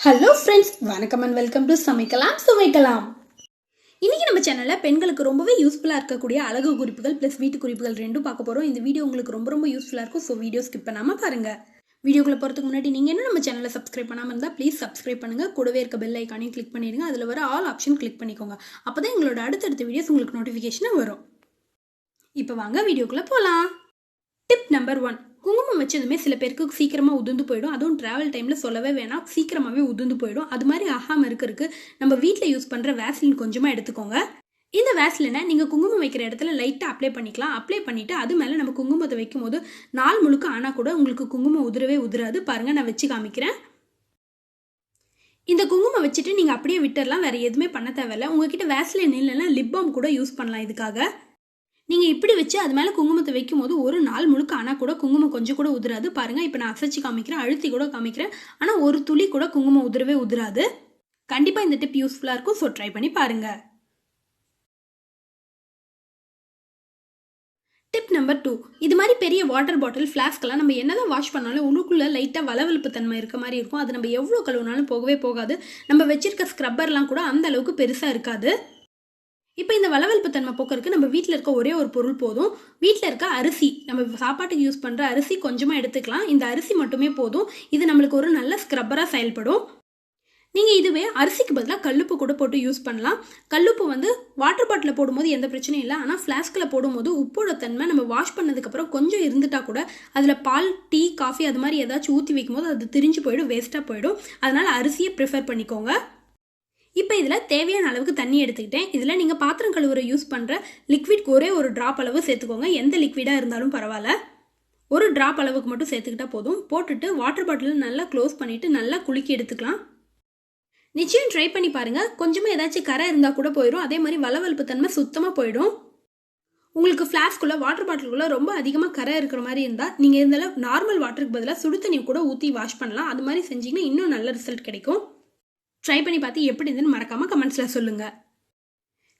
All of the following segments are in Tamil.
Hello friends, welcome and welcome to Samaikalam Suvaikalam. இன்னைக்கு நம்ம சேனல்ல பெண்களுக்கு ரொம்பவே யூஸ்ஃபுல்லா இருக்கக்கூடிய அழகு குறிப்புகள் ப்ளஸ் வீட்டு குறிப்புகள் ரெண்டும் பார்க்க போறோம். இந்த வீடியோ உங்களுக்கு ரொம்ப யூஸ்ஃபுல்லா இருக்கும். சோ வீடியோ ஸ்கிப் பண்ணாம பாருங்க. வீடியோக்குள்ள போறதுக்கு முன்னாடி நீங்க என்ன நம்ம சேனலை சப்ஸ்கிரைப் பண்ணாம இருந்தா ப்ளீஸ் சப்ஸ்கிரைப் பண்ணுங்க. கூடவே இருக்க பெல் ஐகானையும் கிளிக் பண்ணிடுங்க. அதுல வர ஆல் ஆப்ஷன் கிளிக் பண்ணிக்கோங்க. அப்பதான் எங்களோட அடுத்தடுத்த வீடியோஸ் உங்களுக்கு நோட்டிஃபிகேஷனா வரும். இப்போ வாங்க வீடியோக்குள்ள போலாம். Tip number 1. குங்குமம் வச்சதுமே சில பேருக்கு சீக்கிரமா உதிர்ந்து போயிடும். அதுவும் டிராவல் டைம்ல சொல்லவே வேணாம், சீக்கிரமாவே உதிர்ந்து போயிடும். அது மாதிரி ஆகாம இருக்கிறதுக்கு நம்ம வீட்டில் யூஸ் பண்ற வேஸ்லின் கொஞ்சமா எடுத்துக்கோங்க. இந்த வேஸ்லினை நீங்க குங்குமம் வைக்கிற இடத்துல லைட்டா அப்ளை பண்ணிக்கலாம். அப்ளை பண்ணிட்டு அது மேல நம்ம குங்குமத்தை வைக்கும் போது நாள் முழுக்க ஆனா கூட உங்களுக்கு குங்குமம் உதிரவே உதிராது. பாருங்க, நான் வச்சு காமிக்கிறேன். இந்த குங்குமம் வச்சுட்டு நீங்க அப்படியே விட்டுறலாம், வேற எதுவுமே பண்ண தேவையில்ல. உங்ககிட்ட வேஸ்லின் இல்லைன்னா லிப் பாம் கூட யூஸ் பண்ணலாம் இதுக்காக. நீங்க இப்படி வச்சு அது மேல குங்குமத்தை வைக்கும் போது ஒரு நாள் முழுக்க ஆனா கூட குங்குமம் கொஞ்சம் கூட உதிராது. பாருங்க, இப்ப நான் அசைச்சு காமிக்கிறேன், அழுத்தி கூட காமிக்கிறேன். ஆனா ஒரு துளி கூட குங்குமம் உதிரவே உதிராது. கண்டிப்பா இந்த டிப் யூஸ்ஃபுல்லா இருக்கும். சோ ட்ரை பண்ணி பாருங்க. Tip number 2. இது மாதிரி பெரிய வாட்டர் பாட்டில் ஃபிளாஸ்க்லாம் நம்ம என்னதான் வாஷ் பண்ணாலும் உள்ளுக்குள்ள லைட்டா வளவளப்பு தன்மை இருக்க மாதிரி இருக்கும். அது நம்ம எவ்வளவு கழுவினாலும் போகவே போகாது. நம்ம வச்சிருக்க ஸ்க்ரப்பர்லாம் கூட அந்த அளவுக்கு பெருசா இருக்காது. இப்போ இந்த வளவளப்பு தன்மை போக்குறதுக்கு நம்ம வீட்டில் இருக்க ஒரே ஒரு பொருள் போதும். வீட்டில் இருக்க அரிசி, நம்ம சாப்பாட்டுக்கு யூஸ் பண்ணுற அரிசி கொஞ்சமாக எடுத்துக்கலாம். இந்த அரிசி மட்டுமே போதும். இது நம்மளுக்கு ஒரு நல்ல ஸ்க்ரப்பராக செயல்படும். நீங்கள் இதுவே அரிசிக்கு பதிலாக கல்லுப்பு கூட போட்டு யூஸ் பண்ணலாம். கல்லுப்பு வந்து வாட்டர் பாட்டிலில் போடும்போது எந்த பிரச்சனையும் இல்லை. ஆனால் ஃப்ளாஸ்கில் போடும்போது உப்போட தன்மை நம்ம வாஷ் பண்ணதுக்கப்புறம் கொஞ்சம் இருந்துட்டா கூட அதில் பால், டீ, காஃபி அது மாதிரி ஏதாச்சும் ஊற்றி வைக்கும் போது அது திரிஞ்சு போயிடும், வேஸ்ட்டாக போயிடும். அதனால் அரிசியை ப்ரிஃபர் பண்ணிக்கோங்க. இப்போ இதில் தேவையான அளவுக்கு தண்ணி எடுத்துக்கிட்டேன். இதில் நீங்கள் பாத்திரம் கழுவுற யூஸ் பண்ணுற லிக்விட் ஒரே ஒரு ட்ராப் அளவு சேர்த்துக்கோங்க. எந்த லிக்விடாக இருந்தாலும் பரவாயில்ல, ஒரு ட்ராப் அளவுக்கு மட்டும் சேர்த்துக்கிட்டா போதும். போட்டுட்டு வாட்டர் பாட்டில் நல்லா க்ளோஸ் பண்ணிவிட்டு நல்லா குலுக்கி எடுத்துக்கலாம். நிச்சயம் ட்ரை பண்ணி பாருங்கள். கொஞ்சமாக ஏதாச்சும் கரை இருந்தால் கூட போயிடும். அதே மாதிரி வளவளப்பு தன்மை சுத்தமாக போயிடும். உங்களுக்கு ஃப்ளாஸ்க்குள்ளே வாட்டர் பாட்டிலுக்குள்ளே ரொம்ப அதிகமாக கரை இருக்கிற மாதிரி இருந்தால் நீங்கள் இருந்தாலும் நார்மல் வாட்டருக்கு பதிலாக சுடு தண்ணி கூட ஊற்றி வாஷ் பண்ணலாம். அது மாதிரி செஞ்சிங்கன்னா இன்னும் நல்ல ரிசல்ட் கிடைக்கும். ட்ரை பண்ணி பார்த்து எப்படி இருந்துன்னு மறக்காம கமெண்ட்ஸ்ல சொல்லுங்க.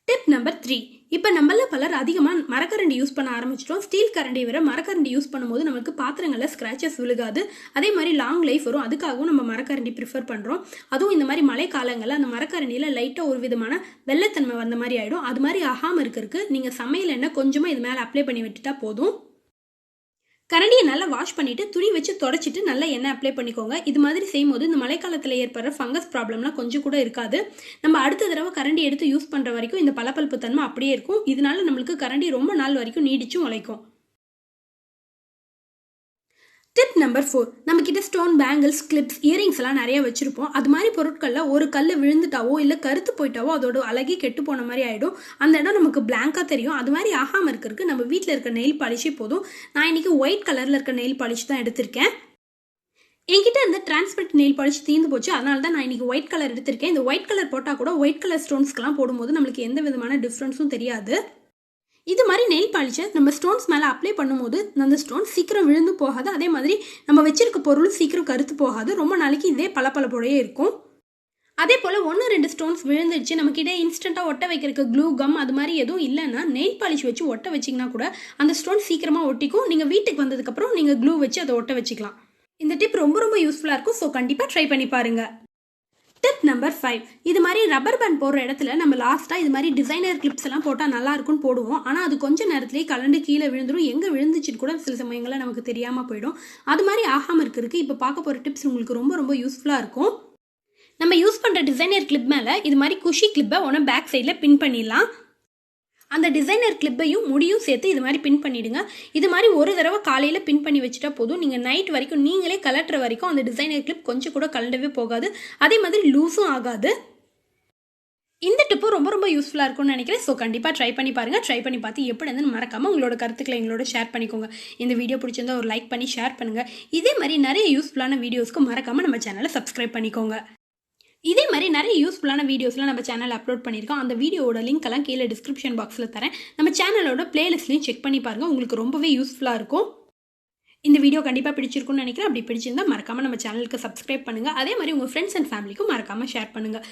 Tip number 3. இப்போ நம்மள பலர் அதிகமாக மரக்கரண்டி யூஸ் பண்ண ஆரம்பிச்சிட்டோம். ஸ்டீல் கரண்டி விட மரக்கரண்டி யூஸ் பண்ணும்போது நமக்கு பாத்திரங்களில் ஸ்க்ராச்சஸ் விழுகாது. அதே மாதிரி லாங் லைஃப் வரும். அதுக்காகவும் நம்ம மரக்கரண்டி ப்ரிஃபர் பண்ணுறோம். அதுவும் இந்த மாதிரி மழை காலங்களில் அந்த மரக்கரண்டியில் லைட்டாக ஒரு விதமான வெள்ளைத்தன்மை வந்த மாதிரி ஆகிடும். அது மாதிரி ஆகாமல் இருக்கிறதுக்கு நீங்கள் சமையல் எண்ணெய் கொஞ்சமாக இது மேலே அப்ளை பண்ணி விட்டுட்டா போதும். கரண்டியை நல்லா வாஷ் பண்ணிட்டு துணி வச்சு தொடச்சிட்டு நல்லா எண்ணெய் அப்ளை பண்ணிக்கோங்க. இது மாதிரி செய்யும்போது இந்த மழைக்காலத்தில் ஏற்படுற ஃபங்கஸ் ப்ராப்ளம்லாம் கொஞ்சம் கூட இருக்காது. நம்ம அடுத்த தடவை கரண்டி எடுத்து யூஸ் பண்ணுற வரைக்கும் இந்த பளபளப்பு தன்மை அப்படியே இருக்கும். இதனால நம்மளுக்கு கரண்டி ரொம்ப நாள் வரைக்கும் நீடிச்சும் உழைக்கும். Tip number 4. நம்ம கிட்ட ஸ்டோன், பேங்கிள்ஸ், கிளிப்ஸ், இயரிங்ஸ் எல்லாம் நிறைய வச்சிருப்போம். அது மாதிரி பொருட்கள்ல ஒரு கல்ல விழுந்துட்டாவோ இல்லை கருத்து போயிட்டாவோ அதோட அழகே கெட்டு போன மாதிரி ஆயிடும். அந்த இடம் நமக்கு பிளாங்கா தெரியும். அது மாதிரி ஆகாம இருக்கிறதுக்கு நம்ம வீட்டில் இருக்க நெயில் பாலிஷே போதும். நான் இன்னைக்கு ஒயிட் கலர்ல இருக்க நெயில் பாலிஷ் தான் எடுத்திருக்கேன். என்கிட்ட இந்த டிரான்ஸ்பரண்ட் நெயில் பாலிஷ் தீர்ந்து போச்சு. அதனால தான் நான் இன்னைக்கு ஒயிட் கலர் எடுத்திருக்கேன். இந்த ஒயிட் கலர் போட்டா கூட ஒயிட் கலர் ஸ்டோன்ஸ்க்கெல்லாம் போடும்போது நம்மளுக்கு எந்த விதமான டிஃப்ரென்ஸும் தெரியாது. இது மாதிரி நெயில் பாலிஷை நம்ம ஸ்டோன்ஸ் மேலே அப்ளை பண்ணும்போது அந்த ஸ்டோன் சீக்கிரம் விழுந்து போகாது. அதே மாதிரி நம்ம வச்சிருக்க பொருள் சீக்கிரம் கருத்து போகாது. ரொம்ப நாளைக்கு இதே பளபளப்போடையே இருக்கும். அதே போல் 1-2 ஸ்டோன்ஸ் விழுந்துடுச்சு, நம்மக்கிட்ட இன்ஸ்டண்ட்டாக ஒட்ட வைக்கிறதுக்கு க்ளூ கம் அது மாதிரி எதுவும் இல்லைன்னா நெயில் பாலிஷ் வச்சு ஒட்ட வச்சிங்கன்னா கூட அந்த ஸ்டோன் சீக்கிரமாக ஒட்டிக்கும். நீங்கள் வீட்டுக்கு வந்ததுக்கப்புறம் நீங்கள் க்ளூ வச்சு அதை ஒட்ட வச்சுக்கலாம். இந்த டிப் ரொம்ப யூஸ்ஃபுல்லாக இருக்கும். ஸோ கண்டிப்பாக ட்ரை பண்ணி பாருங்கள். Tip number 5. இது மாதிரி ரப்பர் பேண்ட் போடுற இடத்துல நம்ம லாஸ்ட்டாக இது மாதிரி டிசைனர் கிளிப்ஸ் எல்லாம் போட்டால் நல்லா இருக்கும்னு போடுவோம். ஆனால் அது கொஞ்சம் நேரத்துலேயே கலண்டு கீழே விழுந்துடும். எங்கே விழுந்துச்சுன்னு கூட சில சமயங்களில் நமக்கு தெரியாமல் போயிடும். அது மாதிரி ஆகாமல் இருக்கிறதுக்கு இப்போ பார்க்க போகிற டிப்ஸ் உங்களுக்கு ரொம்ப யூஸ்ஃபுல்லாக இருக்கும். நம்ம யூஸ் பண்ணுற டிசைனர் கிளிப் மேலே இது மாதிரி குஷி கிளிப்பை ஒன்று பேக் சைடில் பின் பண்ணிடலாம். அந்த டிசைனர் கிளிப்பையும் முடியும் சேர்த்து இது மாதிரி பின் பண்ணிடுங்க. இது மாதிரி ஒரு தடவை காலையில் பின் பண்ணி வச்சுட்டா போதும். நீங்கள் நைட் வரைக்கும் நீங்களே கலட்டுற வரைக்கும் அந்த டிசைனர் கிளிப் கொஞ்சம் கூட கலண்டவே போகாது. அதே மாதிரி லூஸும் ஆகாது. இந்த டிப்பு ரொம்ப யூஸ்ஃபுல்லாக இருக்கும்னு நினைக்கிறேன். ஸோ கண்டிப்பாக ட்ரை பண்ணி பாருங்கள். ட்ரை பண்ணி பார்த்து எப்படி இருந்துன்னு மறக்காமல் உங்களோட கருத்துக்களை எங்களோட ஷேர் பண்ணிக்கோங்க. இந்த வீடியோ பிடிச்சிருந்தா ஒரு லைக் பண்ணி ஷேர் பண்ணுங்கள். இதே மாதிரி நிறைய யூஸ்ஃபுல்லான வீடியோஸ்க்கு மறக்காமல் நம்ம சேனலை சப்ஸ்கிரைப் பண்ணிக்கோங்க. இதே மாதிரி நிறைய யூஸ்ஃபுல்லான வீடியோஸ்லாம் நம்ம சேனல் அப்லோட் பண்ணியிருக்கோம். அந்த வீடியோட லிங்க் எல்லாம் கீழே டிஸ்கிரிப்ஷன் பாக்ஸில் தரேன். நம்ம சேனலோட பிளேலிஸ்ட்லையும் செக் பண்ணி பாருங்கள். உங்களுக்கு ரொம்பவே யூஸ்ஃபுல்லாக இருக்கும். இந்த வீடியோ கண்டிப்பாக பிடிச்சிருக்கும்னு நினைக்கிறேன். அப்படி பிடிச்சிருந்தா மறக்காமல் நம்ம சேனலுக்கு சப்ஸ்கிரைப் பண்ணுங்கள். அதே மாதிரி உங்கள் ஃப்ரெண்ட்ஸ் அண்ட் ஃபேமிலிக்கும் மறக்காமல் ஷேர் பண்ணுங்கள்.